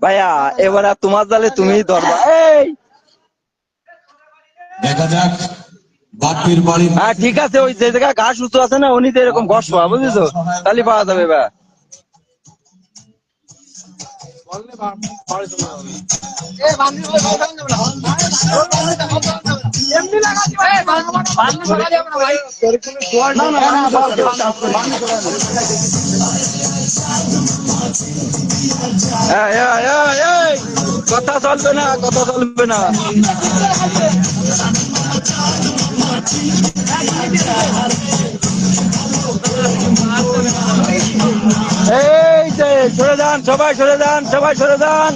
ভাইয়া এবার তোমার জালে তুমি ধরবা। এই দেখা যাক বাপির বাড়ি। হ্যাঁ ঠিক আছে, ওই যে জায়গায় ঘাস উঁচু আছে না, উনি তো এরকম ঘষ পাওয়া, বুঝেছো? তাহলে পাওয়া যাবে। বা কথা চলবে না, কথা চলবে না। এই যে সরে যান, সবাই সরে যান, সবাই সরে যান,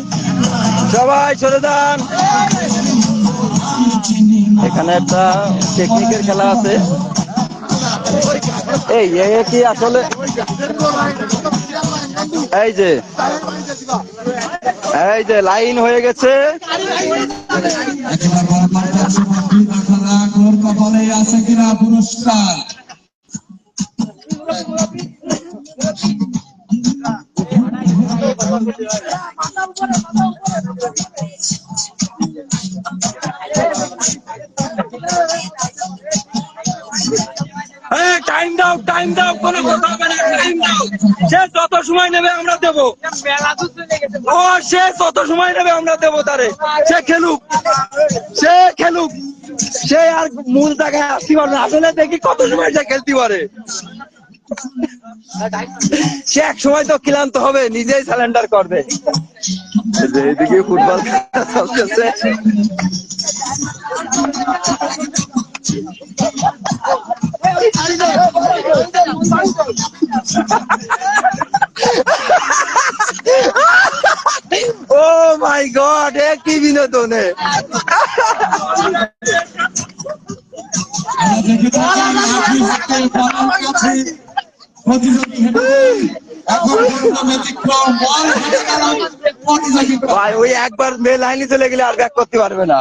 সবাই সরে যান। এখানে একটা টেকনিকের খেলা আছে। এই কি আসলে এই যে লাইন হয়ে গেছে। কপালে আছে কিনা পুরস্কার। টাইম দাও, টাইম দাও, কোনো কথা হবে না, টাইম দাও। সে যত সময় নেবে আমরা দেবো, ও সে যত সময় নেবে আমরা দেবো তারে। সে খেলুক, সে খেলুক, সে আর মূল জায়গায় আসতে পারবে। আসলে দেখি কত সময় সে খেলতে পারে। সে এক সময় তো ক্লান্ত হবে, নিজেই স্যালেন্ডার করবে। এইদিকে ফুটবল চলতেছে। ও মাই গড, এ কি বিনোদনে। ভাই ওই একবার মেয়ে লাইনে চলে গেলে আর ব্যাক করতে পারবে না।